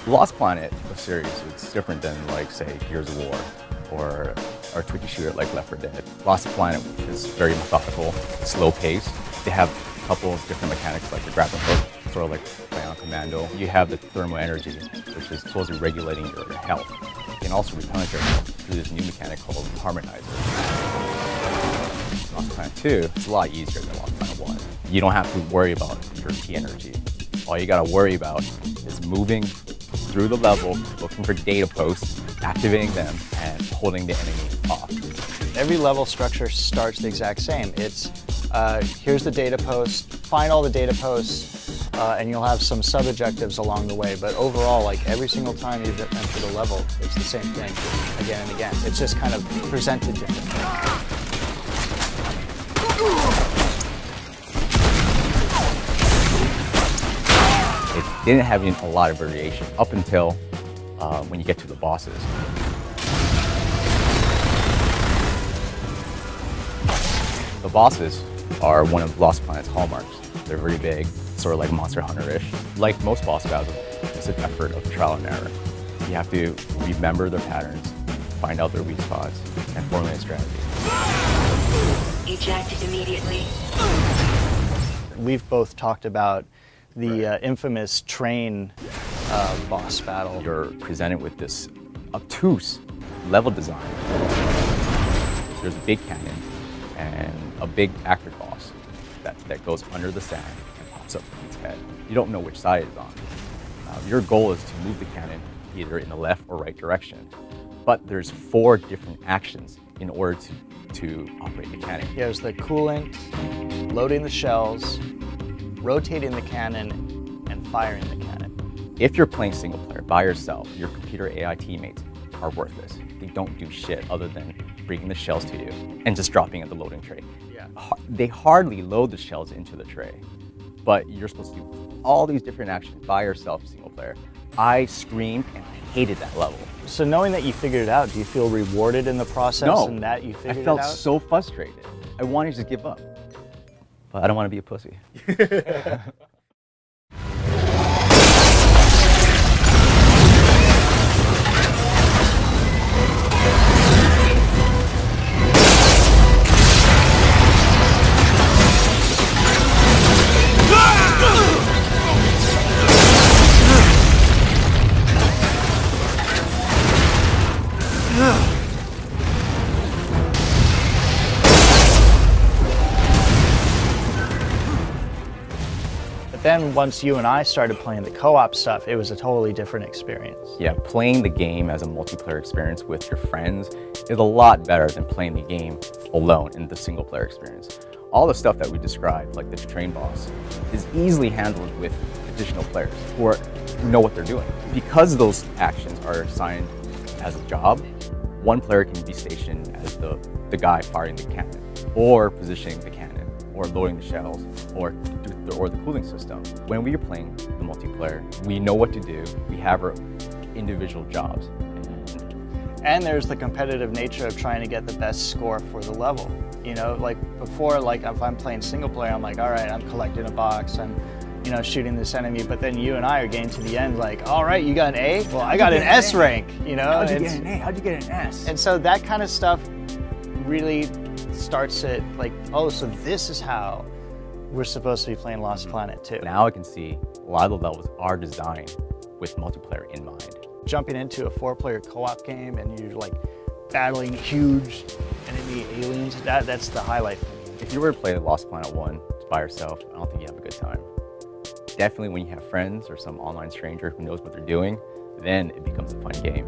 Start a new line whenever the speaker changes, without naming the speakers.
Lost Planet, the series, it's different than, like, say, Gears of War or a tricky shooter like Left 4 Dead. Lost Planet is very methodical, slow paced. They have a couple of different mechanics like the grappling hook, sort of like play on commando. You have the thermal energy, which is supposedly regulating your health. You can also replenish your health through this new mechanic called Harmonizer. Lost Planet 2, it's a lot easier than Lost Planet 1. You don't have to worry about your key energy. All you gotta worry about is moving through the level, looking for data posts, activating them, and holding the enemy off.
Every level structure starts the exact same. It's here's the data post, find all the data posts, and you'll have some sub-objectives along the way. But overall, like every single time you enter the level, it's the same thing again and again. It's just kind of presented differently.
It didn't have a lot of variation up until when you get to the bosses. The bosses are one of Lost Planet's hallmarks. They're very big, sort of like Monster Hunter-ish. Like most boss battles, it's an effort of trial and error. You have to remember their patterns, find out their weak spots, and formulate a strategy.
Ejected immediately.
We've both talked about the infamous train boss battle.
You're presented with this obtuse level design. There's a big cannon and a big actor boss that goes under the sand and pops up its head. You don't know which side it's on. Your goal is to move the cannon either in the left or right direction. But there's 4 different actions in order to operate the cannon.
There's the coolant, loading the shells, rotating the cannon, and firing the cannon.
If you're playing single player by yourself, your computer AI teammates are worthless. They don't do shit other than bringing the shells to you and just dropping at the loading tray.
Yeah.
They hardly load the shells into the tray, but you're supposed to do all these different actions by yourself, single player. I screamed and hated that level.
So knowing that you figured it out, do you feel rewarded in the process?
No,
and that you figured
I
it
felt
out?
so frustrated. I wanted to give up, but I don't want to be a pussy.
But then once you and I started playing the co-op stuff, it was a totally different experience.
Yeah, playing the game as a multiplayer experience with your friends is a lot better than playing the game alone in the single player experience. All the stuff that we described, like the train boss, is easily handled with additional players who know what they're doing. Because those actions are assigned as a job, one player can be stationed as the guy firing the cannon, or positioning the cannon, or loading the shells, or the cooling system. When we are playing the multiplayer, we know what to do. We have our individual jobs.
And there's the competitive nature of trying to get the best score for the level. You know, like before, like if I'm playing single player, I'm like, all right, I'm collecting a box, I'm, you know, shooting this enemy. But then you and I are getting to the end, like, all right, you got an A? Well, I got an S rank, you know?
How'd you get an A? How'd you get an S?
And so that kind of stuff really starts it like, oh, so this is how we're supposed to be playing Lost Planet too.
Now I can see a lot of the levels are designed with multiplayer in mind.
Jumping into a 4-player co-op game and you're like battling huge enemy aliens, that's the highlight for me.
If you were to play Lost Planet 1 by yourself, I don't think you have a good time. Definitely when you have friends or some online stranger who knows what they're doing, then it becomes a fun game.